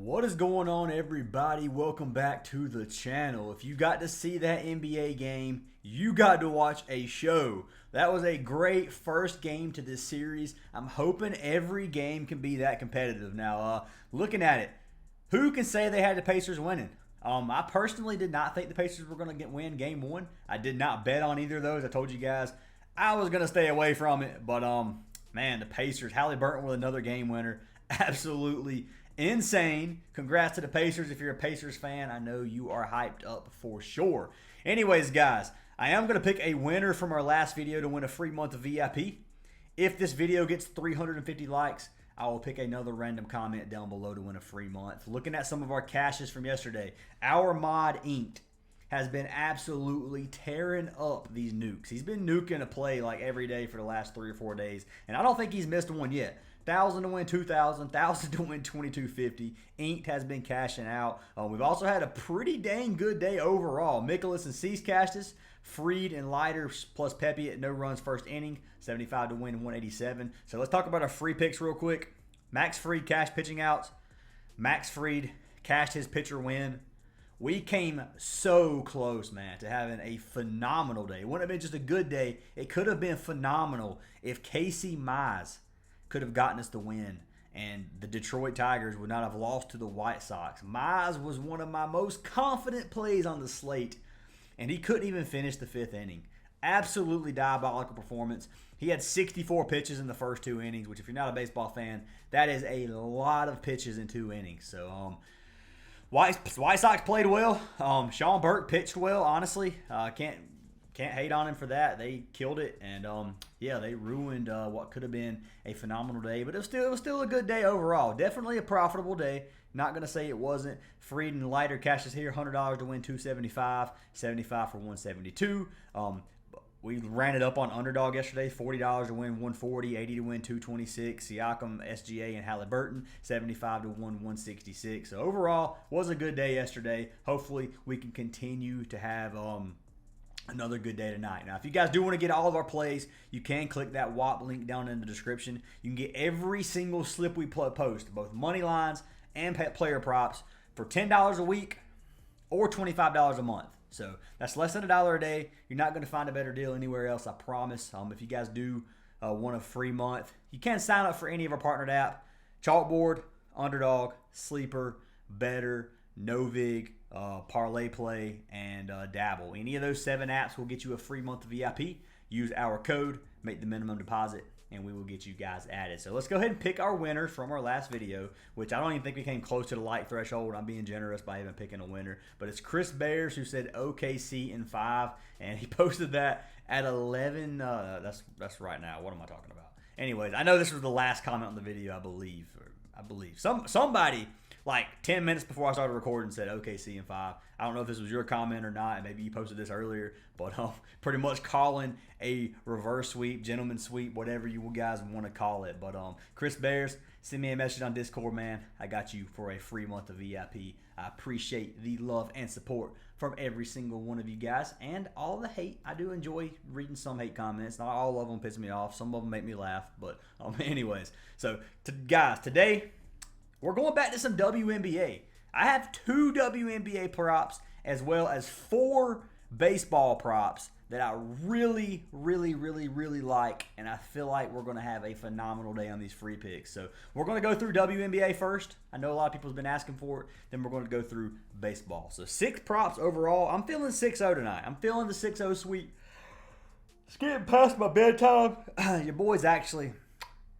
What is going on, everybody? Welcome back to the channel. If you got to see that NBA game, you got to watch a show. That was a great first game to this series. I'm hoping every game can be that competitive. Now, looking at it, who can say they had the Pacers winning? I personally did not think the Pacers were going to win game one. I did not bet on either of those. I told you guys I was going to stay away from it. But, man, the Pacers, Halliburton with another game winner. Absolutely insane. Congrats to the Pacers. If you're a Pacers fan, I know you are hyped up for sure. Anyways, guys, I am going to pick a winner from our last video to win a free month of VIP. If this video gets 350 likes, I will pick another random comment down below to win a free month. Looking at some of our cashes from yesterday, our mod Inked has been absolutely tearing up these nukes. He's been nuking a play like every day for the last 3 or 4 days, and I don't think he's missed one yet. 1,000 to win 2,000, 1,000 to win 2,250. Inked has been cashing out. We've also had a pretty dang good day overall. Mikolas and Cease cashed us. Freed and Leiter plus Pepe at no runs first inning. 75 to win 187. So let's talk about our free picks real quick. Max Fried cashed pitching outs. Max Fried cashed his pitcher win. We came so close, man, to having a phenomenal day. It wouldn't have been just a good day. It could have been phenomenal if Casey Mize could have gotten us the win and the Detroit Tigers would not have lost to the White Sox. Mize was one of my most confident plays on the slate, and he couldn't even finish the 5th inning. Absolutely diabolical performance. He had 64 pitches in the first 2 innings, which if you're not a baseball fan, that is a lot of pitches in 2 innings. So, White Sox played well. Sean Burke pitched well, honestly. Can't hate on him for that. They killed it, and yeah, they ruined what could have been a phenomenal day. But it was still a good day overall. Definitely a profitable day. Not gonna say it wasn't. Fried and Leiter cashes here, $100 to win 275, 75 for 172. We ran it up on Underdog yesterday, $40 to win 140, 80 to win 226. Siakam, SGA, and Halliburton, 75 to win 166. So overall, was a good day yesterday. Hopefully, we can continue to have another good day tonight. Now, if you guys do want to get all of our plays, you can click that WAP link down in the description. You can get every single slip we post, both money lines and player props, for $10 a week or $25 a month. So that's less than $1 a day. You're not going to find a better deal anywhere else, I promise. If you guys do want a free month, you can sign up for any of our partnered app: CHALKBOARD, Underdog, Sleeper, Better, NOVIG, Parlay Play, and Dabble. Any of those 7 apps will get you a free month of VIP. Use our code, make the minimum deposit, and we will get you guys added. So let's go ahead and pick our winner from our last video, which I don't even think we came close to the like threshold. I'm being generous by even picking a winner. But it's Chris Bears who said OKC in 5, and he posted that at 11. That's right now. What am I talking about? Anyways, I know this was the last comment on the video, I believe. Somebody like 10 minutes before I started recording said OKC in 5. I don't know if this was your comment or not. Maybe you posted this earlier, but pretty much calling a reverse sweep, gentleman sweep, whatever you guys want to call it. But Chris Bears, send me a message on Discord, man. I got you for a free month of VIP. I appreciate the love and support from every single one of you guys, and all the hate. I do enjoy reading some hate comments. Not all of them piss me off. Some of them make me laugh. But anyways, so guys, today we're going back to some WNBA. I have 2 WNBA props as well as 4 baseball props that I really like, and I feel like we're going to have a phenomenal day on these free picks. So we're going to go through WNBA first. I know a lot of people have been asking for it. Then we're going to go through baseball. So 6 props overall. I'm feeling 6-0 tonight. I'm feeling the 6-0 sweep. It's getting past my bedtime. Your boy's actually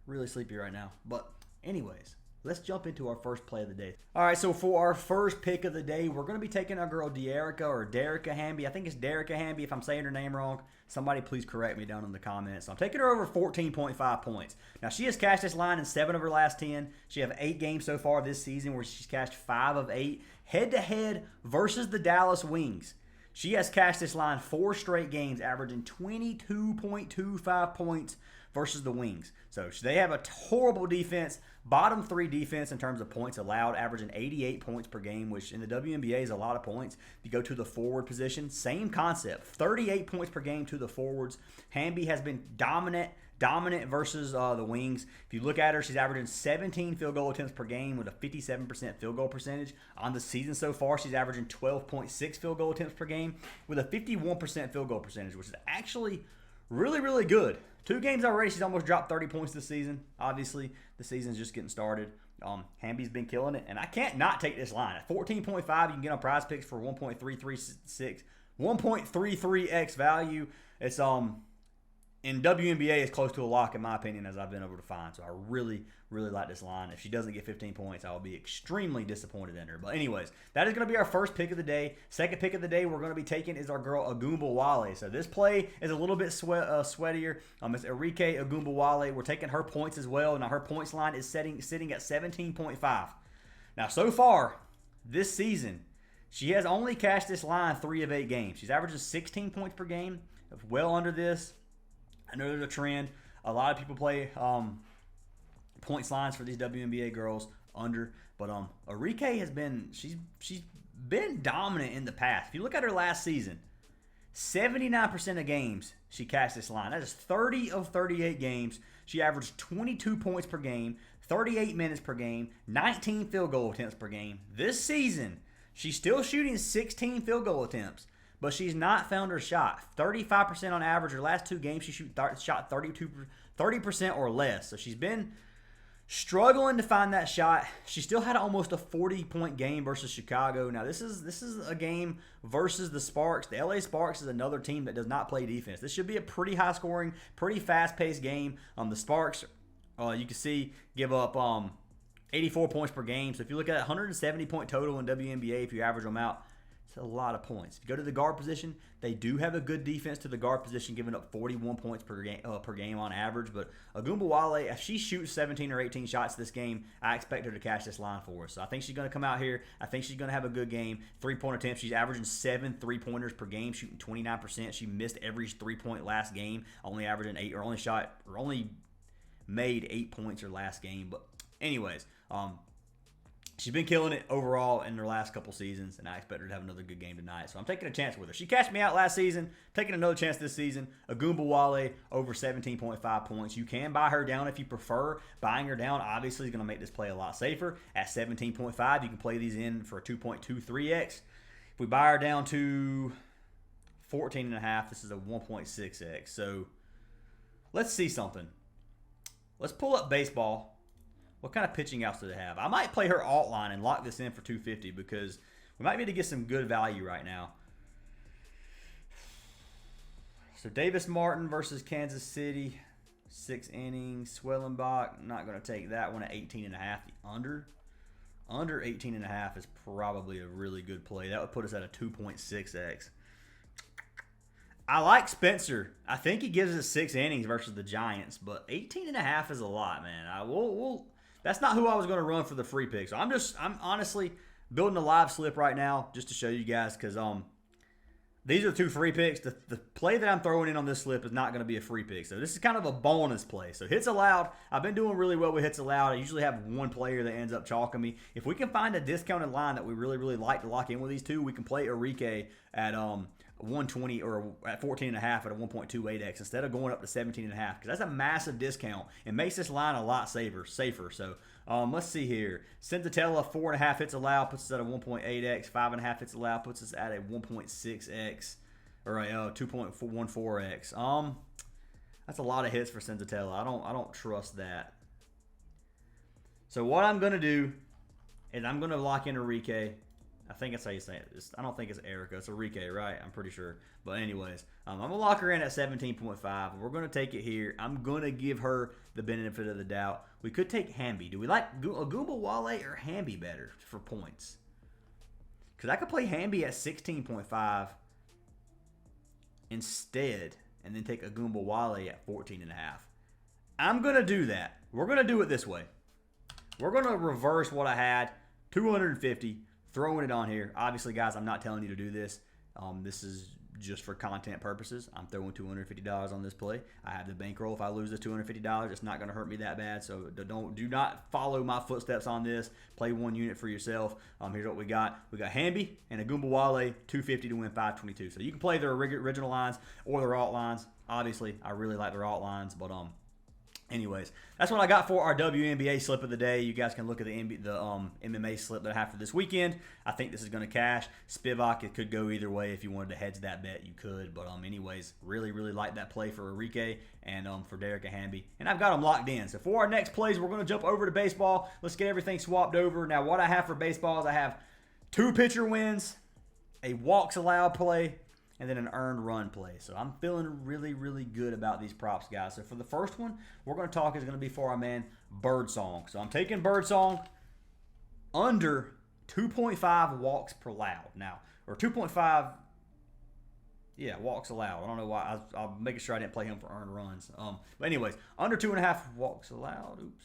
really sleepy right now. But anyways, let's jump into our first play of the day. All right, so for our first pick of the day, we're going to be taking our girl Derica Hamby. I think it's Derica Hamby. If I'm saying her name wrong, somebody please correct me down in the comments. So I'm taking her over 14.5 points. Now, she has cashed this line in 7 of her last 10. She has 8 games so far this season where she's cashed 5 of 8. Head-to-head versus the Dallas Wings. She has cashed this line 4 straight games, averaging 22.25 points versus the Wings. So they have a horrible defense, bottom 3 defense in terms of points allowed, averaging 88 points per game, which in the WNBA is a lot of points. If you go to the forward position, same concept, 38 points per game to the forwards. Hamby has been dominant dominant versus the wings. If you look at her, she's averaging 17 field goal attempts per game with a 57% field goal percentage. On the season so far, she's averaging 12.6 field goal attempts per game with a 51% field goal percentage, which is actually really, really good. 2 games already, she's almost dropped 30 points this season. Obviously, the season's just getting started. Hamby's been killing it, and I can't not take this line. At 14.5, you can get on Prizepicks for 1.33x value. It's in WNBA, it's close to a lock in my opinion, as I've been able to find. So I really, really like this line. If she doesn't get 15 points, I will be extremely disappointed in her. But anyways, that is going to be our first pick of the day. Second pick of the day we're going to be taking is our girl Ogunbowale. So this play is a little bit sweatier. It's Enrique Ogunbowale. We're taking her points as well. Now her points line is sitting at 17.5. Now so far this season, she has only cashed this line 3 of 8 games. She's averaging 16 points per game. Well under this. I know there's a trend. A lot of people play points lines for these WNBA girls under, but Enrique has been she's been dominant in the past. If you look at her last season, 79% of games she cashed this line. That is 30 of 38 games. She averaged 22 points per game, 38 minutes per game, 19 field goal attempts per game. This season, she's still shooting 16 field goal attempts, but she's not found her shot. 35% on average. Her last 2 games, she shot 30% or less. So she's been struggling to find that shot. She still had almost a 40-point game versus Chicago. Now, this is a game versus the Sparks. The LA Sparks is another team that does not play defense. This should be a pretty high-scoring, pretty fast-paced game. The Sparks, you can see, give up 84 points per game. So if you look at 170-point total in WNBA, if you average them out, a lot of points. If you go to the guard position, they do have a good defense to the guard position, giving up 41 points per game on average. But Ogunbowale, if she shoots 17 or 18 shots this game, I expect her to cash this line for us. So I think she's going to come out here. I think she's going to have a good game. 3-point attempts. She's averaging 7 3-pointers per game, shooting 29%. She missed every 3-point last game, only averaging 8 or only made 8 points her last game. But anyways, she's been killing it overall in her last couple seasons, and I expect her to have another good game tonight. So I'm taking a chance with her. She cashed me out last season, taking another chance this season. Ogunbowale over 17.5 points. You can buy her down if you prefer. Buying her down obviously is going to make this play a lot safer. At 17.5, you can play these in for a 2.23x. If we buy her down to 14.5, this is a 1.6x. So let's see something. Let's pull up baseball. What kind of pitching outs do they have? I might play her alt line and lock this in for 250 because we might be able to get some good value right now. So Davis Martin versus Kansas City, 6 innings. Swellenbach, not going to take that one at 18.5. The under 18.5 is probably a really good play. That would put us at a 2.6x. I like Spencer. I think he gives us 6 innings versus the Giants, but 18.5 is a lot, man. That's not who I was going to run for the free pick. So I'm honestly building a live slip right now just to show you guys because these are 2 free picks. The play that I'm throwing in on this slip is not going to be a free pick. So this is kind of a bonus play. So hits allowed. I've been doing really well with hits allowed. I usually have one player that ends up chalking me. If we can find a discounted line that we really, really like to lock in with these 2, we can play Enrique at 120 or at 14.5 at a 1.28x instead of going up to 17.5 because that's a massive discount and makes this line a lot safer. So let's see here. Senzatella 4.5 hits allowed puts us at a 1.8x. 5.5 hits allowed puts us at a 1.6x or a 2.14x. That's a lot of hits for Senzatella. I don't trust that. So what I'm gonna do is I'm gonna lock in Enrique. I think that's how you say it. I don't think it's Erica. It's Enrique, right? I'm pretty sure. But anyways, I'm going to lock her in at 17.5. We're going to take it here. I'm going to give her the benefit of the doubt. We could take Hamby. Do we like Ogunbowale or Hamby better for points? Because I could play Hamby at 16.5 instead and then take Ogunbowale at 14.5. I'm going to do that. We're going to do it this way. We're going to reverse what I had. 250. Throwing it on here. Obviously, guys, I'm not telling you to do this. This is just for content purposes. I'm throwing $250 on this play. I have the bankroll. If I lose the $250, it's not going to hurt me that bad. So do not follow my footsteps on this. Play one unit for yourself. Here's what we got. We got Hamby and Ogunbowale, 250 to win 522. So you can play their original lines or their alt lines. Obviously, I really like their alt lines, but Anyways, that's what I got for our WNBA slip of the day. You guys can look at the MMA slip that I have for this weekend. I think this is going to cash. Spivak, it could go either way. If you wanted to hedge that bet, you could. But anyways, really like that play for Enrique and for Derek Hamby. And I've got them locked in. So for our next plays, we're going to jump over to baseball. Let's get everything swapped over. Now, what I have for baseball is I have 2 pitcher wins, a walks allowed play, and then an earned run play. So I'm feeling really good about these props, guys. So for the first one, we're going to talk is going to be for our man Birdsong. So I'm taking Birdsong under 2.5 walks per allowed now, or 2.5. Yeah, walks allowed. I don't know why. I'll make sure I didn't play him for earned runs. But anyways, under 2.5 walks allowed. Oops.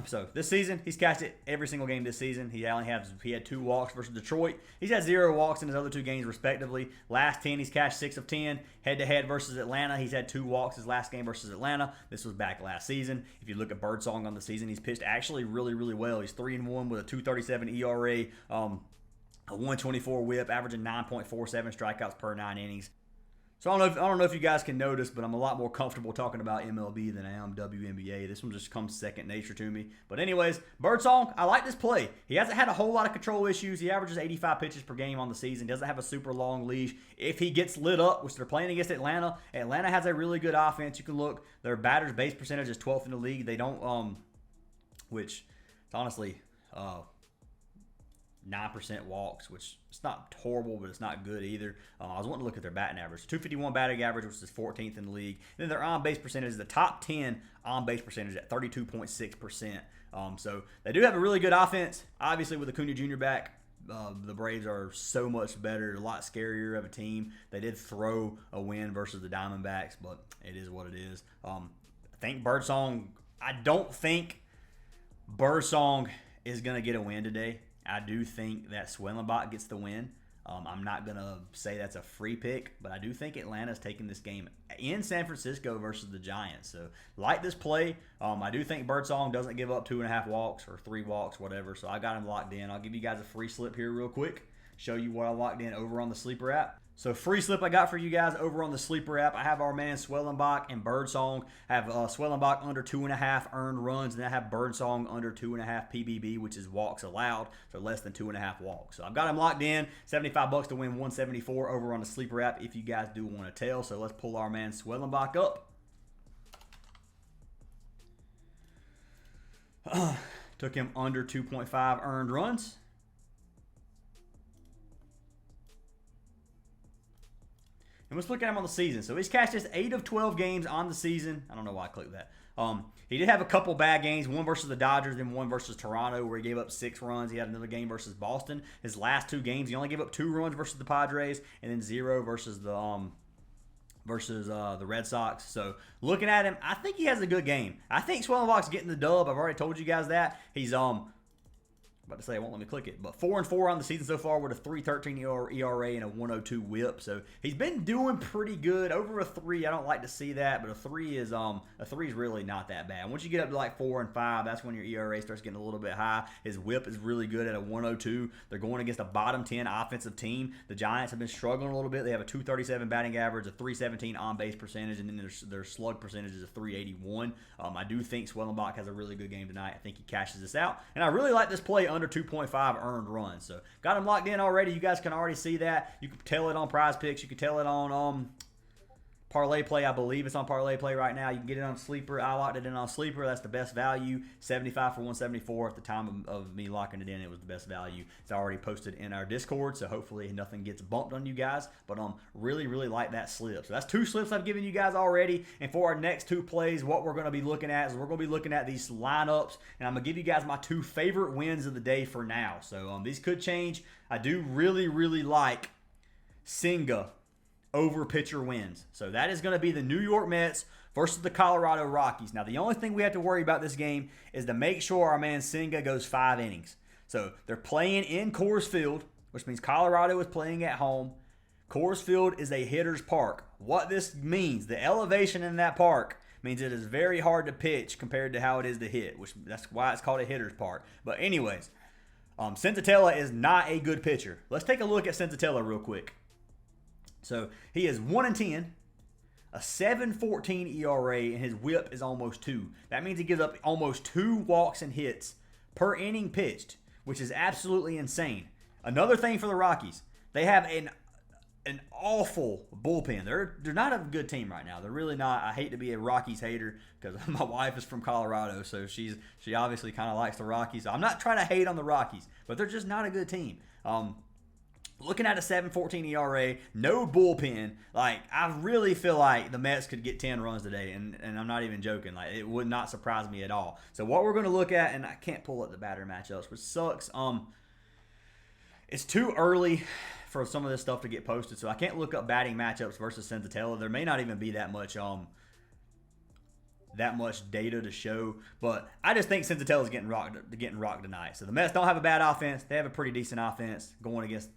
So this season, he's cashed it every single game this season. He had 2 walks versus Detroit. He's had 0 walks in his other 2 games, respectively. Last 10, he's cashed 6 of 10. Head-to-head versus Atlanta, he's had 2 walks his last game versus Atlanta. This was back last season. If you look at Birdsong on the season, he's pitched actually really well. He's 3-1 with a 2.37 ERA, a 1.24 WHIP, averaging 9.47 strikeouts per 9 innings. So I don't know if you guys can notice, but I'm a lot more comfortable talking about MLB than I am WNBA. This one just comes second nature to me. But anyways, Birdsong, I like this play. He hasn't had a whole lot of control issues. He averages 85 pitches per game on the season. Doesn't have a super long leash. If he gets lit up, which they're playing against Atlanta, Atlanta has a really good offense. You can look. Their batter's base percentage is 12th in the league. They don't, which honestly, 9% walks, which it's not horrible, but it's not good either. I was wanting to look at their batting average. 251 batting average, which is 14th in the league. And then their on-base percentage is the top 10 on-base percentage at 32.6%. So they do have a really good offense. Obviously, with Acuna Jr. back, the Braves are so much better, a lot scarier of a team. They did throw a win versus the Diamondbacks, but it is what it is. I think Birdsong, I don't think Birdsong is going to get a win today. I do think that Swellenbach gets the win. I'm not going to say that's a free pick, but I do think Atlanta's taking this game in San Francisco versus the Giants. So, like this play, I do think Birdsong doesn't give up 2.5 walks or 3 walks, whatever. So, I got him locked in. I'll give you guys a free slip here real quick, show you what I locked in over on the Sleeper app. So free slip I got for you guys over on the Sleeper app. I have our man Swellenbach and Birdsong. I have Swellenbach under 2.5 earned runs, and I have Birdsong under 2.5 PBB, which is walks allowed, so less than 2.5 walks. So I've got them locked in. $75 to win 174 over on the Sleeper app if you guys do want to tell. So let's pull our man Swellenbach up. Took him under 2.5 earned runs. And let's look at him on the season. So he's cashed just 8 of 12 games on the season. I don't know why I clicked that. He did have a couple bad games, one versus the Dodgers and one versus Toronto, where he gave up 6 runs. He had another game versus Boston. His last 2 games, he only gave up 2 runs versus the Padres and then 0 versus the Red Sox. So looking at him, I think he has a good game. I think Swellenbach's getting the dub. I've already told you guys that. He's about to say, it won't let me click it, but 4-4 on the season so far with a 3.13 ERA and a 1.02 WHIP. So he's been doing pretty good. Over a 3, I don't like to see that, but a 3 is really not that bad. Once you get up to like 4 and 5, that's when your ERA starts getting a little bit high. His WHIP is really good at a 1.02. They're going against a bottom 10 offensive team. The Giants have been struggling a little bit. They have a 2.37 batting average, a 3.17 on base percentage, and then their slug percentage is a 3.81. I do think Swellenbach has a really good game tonight. I think he cashes this out, and I really like this play under 2.5 earned runs. So got him locked in already. You guys can already see that. You can tell it on Prizepicks. You can tell it on Parlay Play. I believe it's on Parlay Play right now. You can get it on Sleeper. I locked it in on Sleeper. That's the best value. 75 for 174 at the time of me locking it in. It was the best value. It's already posted in our Discord, so hopefully nothing gets bumped on you guys. But really like that slip. So that's 2 slips I've given you guys already. And for our next 2 plays, what we're going to be looking at is we're going to be looking at these lineups, and I'm going to give you guys my 2 favorite wins of the day for now. So these could change. I do really like Senga over pitcher wins. So that is going to be the New York Mets versus the Colorado Rockies. Now, the only thing we have to worry about this game is to make sure our man Senga goes 5 innings. So they're playing in Coors Field, which means Colorado is playing at home. Coors Field is a hitter's park. What this means, the elevation in that park means it is very hard to pitch compared to how it is to hit, which that's why it's called a hitter's park. But anyways, Senzatella is not a good pitcher. Let's take a look at Senzatella real quick. So he is 1-10 a 7.14 ERA, and his whip is almost 2. That means he gives up almost 2 walks and hits per inning pitched, which is absolutely insane. Another thing for the Rockies, they have an awful bullpen. They're not a good team right now. They're really not. I hate to be a Rockies hater because my wife is from Colorado, so she obviously kind of likes the Rockies. I'm not trying to hate on the Rockies, but they're just not a good team. Looking at a 7.14 ERA, no bullpen, like I really feel like the Mets could get 10 runs today, and I'm not even joking. Like it would not surprise me at all. So what we're going to look at, and I can't pull up the batter matchups, which sucks. It's too early for some of this stuff to get posted, so I can't look up batting matchups versus Senzatella. There may not even be that much data to show, but I just think Senzatella's getting rocked tonight. So the Mets don't have a bad offense. They have a pretty decent offense going against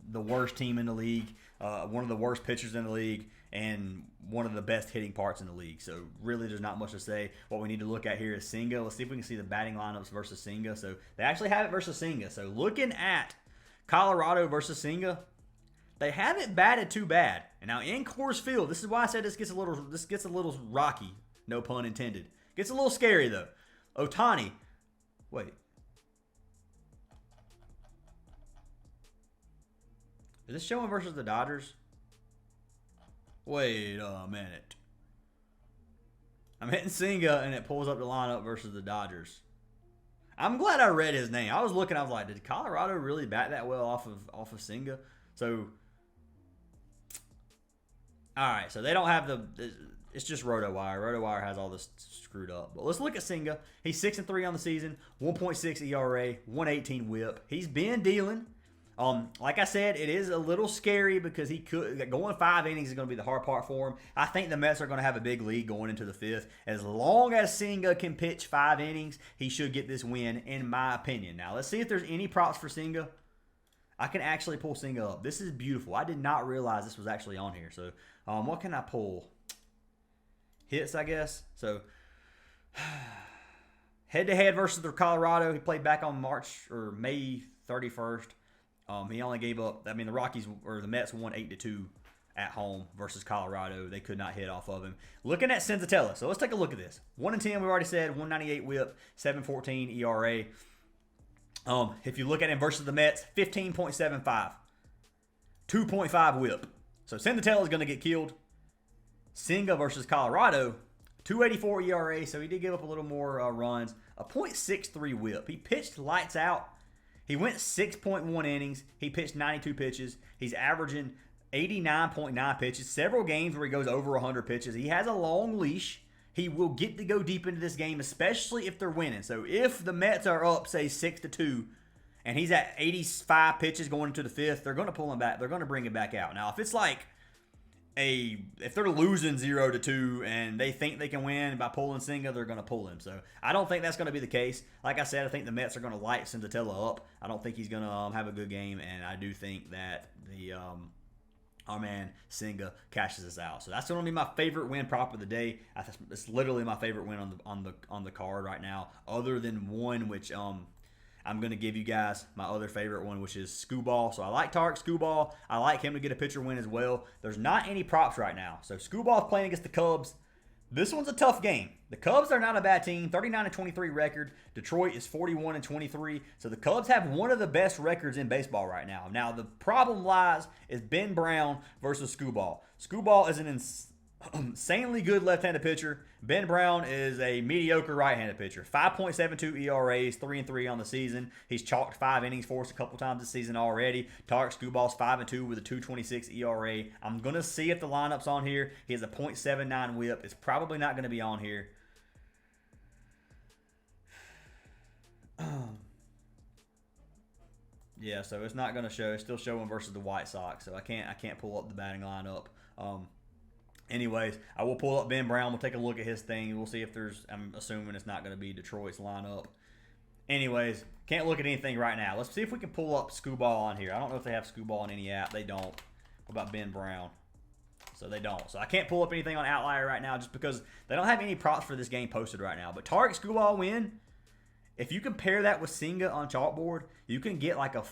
the worst team in the league, one of the worst pitchers in the league, and one of the best hitting parts in the league. So really there's not much to say. What we need to look at here is Senga. Let's see if we can see the batting lineups versus Senga. So they actually have it versus Senga. So looking at Colorado versus Senga, they haven't batted too bad. And now in Coors Field, this is why I said this gets a little rocky, no pun intended. Gets a little scary though. Ohtani, wait. Is this showing versus the Dodgers? Wait a minute. I'm hitting Senga and it pulls up the lineup versus the Dodgers. I'm glad I read his name. I was looking, I was like, did Colorado really bat that well off of Senga? So, all right, so they don't have it's just RotoWire. RotoWire has all this screwed up. But let's look at Senga. He's 6-3 on the season, 1.6 ERA, 118 whip. He's been dealing. Like I said, it is a little scary because going 5 innings is going to be the hard part for him. I think the Mets are going to have a big lead going into the 5th. As long as Senga can pitch 5 innings, he should get this win, in my opinion. Now, let's see if there's any props for Senga. I can actually pull Senga up. This is beautiful. I did not realize this was actually on here. So, what can I pull? Hits, I guess. So, head-to-head versus the Colorado. He played back on May 31st. He only gave up. I mean, the Mets won 8-2 at home versus Colorado. They could not hit off of him. Looking at Senzatella. So let's take a look at this. 1-10, we've already said. 198 whip, 7.14 ERA. If you look at him versus the Mets, 15.75, 2.5 whip. So Senzatella is going to get killed. Senga versus Colorado, 2.84 ERA. So he did give up a little more runs. A .63 whip. He pitched lights out. He went 6.1 innings. He pitched 92 pitches. He's averaging 89.9 pitches. Several games where he goes over 100 pitches. He has a long leash. He will get to go deep into this game, especially if they're winning. So if the Mets are up, say 6-2, and he's at 85 pitches going into the 5th, they're going to pull him back. They're going to bring him back out. Now, if it's like if they're losing 0-2 and they think they can win by pulling Senga, they're going to pull him. So I don't think that's going to be the case. Like I said, I think the Mets are going to light Senzatella up. I don't think he's going to have a good game, and I do think that our man Senga cashes us out. So that's going to be my favorite win prop of the day. It's literally my favorite win on the card right now, other than one which I'm going to give you guys my other favorite one, which is Skubal. So I like Tarek Skubal. I like him to get a pitcher win as well. There's not any props right now. So Skubal's playing against the Cubs. This one's a tough game. The Cubs are not a bad team. 39-23 record. Detroit is 41-23. So the Cubs have one of the best records in baseball right now. Now the problem lies is Ben Brown versus Skubal. Skubal is an insanely good left-handed pitcher. Ben Brown is a mediocre right-handed pitcher. 5.72 ERAs, 3-3 on the season. He's chalked 5 innings for us a couple times this season already. Tarek Skubal's 5-2 with a 2.26 ERA. I'm going to see if the lineup's on here. He has a .79 whip. It's probably not going to be on here. Yeah, so it's not going to show. It's still showing versus the White Sox, so I can't pull up the batting lineup. Anyways, I will pull up Ben Brown. We'll take a look at his thing. We'll see if I'm assuming it's not going to be Detroit's lineup. Anyways, can't look at anything right now. Let's see if we can pull up Skubal on here. I don't know if they have Skubal on any app. They don't. What about Ben Brown? So they don't. So I can't pull up anything on Outlier right now just because they don't have any props for this game posted right now. But Tarek Skubal win, if you compare that with Senga on Chalkboard, you can get like a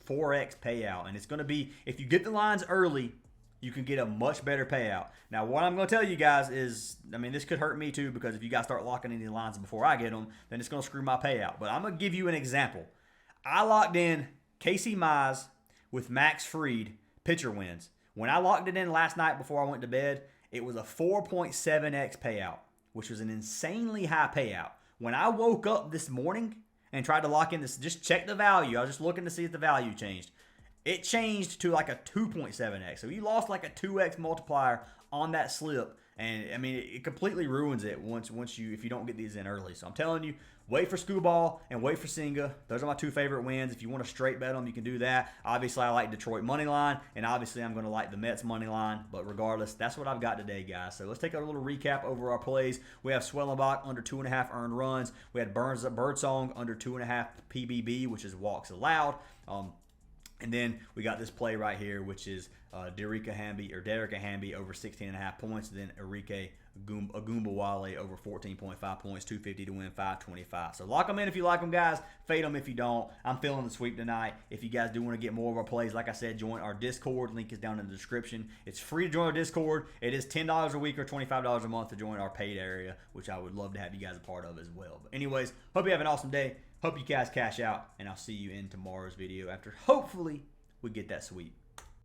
4x payout. And it's going to be, if you get the lines early, you can get a much better payout. Now, what I'm going to tell you guys is, I mean, this could hurt me too, because if you guys start locking in these lines before I get them, then it's going to screw my payout. But I'm going to give you an example. I locked in Casey Mize with Max Fried pitcher wins. When I locked it in last night before I went to bed, it was a 4.7x payout, which was an insanely high payout. When I woke up this morning and tried to lock in this, just check the value. I was just looking to see if the value changed. It changed to like a 2.7x. So you lost like a 2x multiplier on that slip. And I mean, it completely ruins it if you don't get these in early. So I'm telling you, wait for Skubal and wait for Senga. Those are my two favorite wins. If you want to straight bet them, you can do that. Obviously, I like Detroit money line, and obviously I'm going to like the Mets money line. But regardless, that's what I've got today, guys. So let's take a little recap over our plays. We have Swellenbach under 2.5 earned runs. We had Birdsong under 2.5 PBB, which is walks allowed. And then we got this play right here, which is Derek Hamby over 16.5 points. And then Enrique Agumbawale over 14.5 points, 250 to win, 525. So lock them in if you like them, guys. Fade them if you don't. I'm feeling the sweep tonight. If you guys do want to get more of our plays, like I said, join our Discord. Link is down in the description. It's free to join our Discord. It is $10 a week or $25 a month to join our paid area, which I would love to have you guys a part of as well. But anyways, hope you have an awesome day. Hope you guys cash out, and I'll see you in tomorrow's video after hopefully we get that sweep.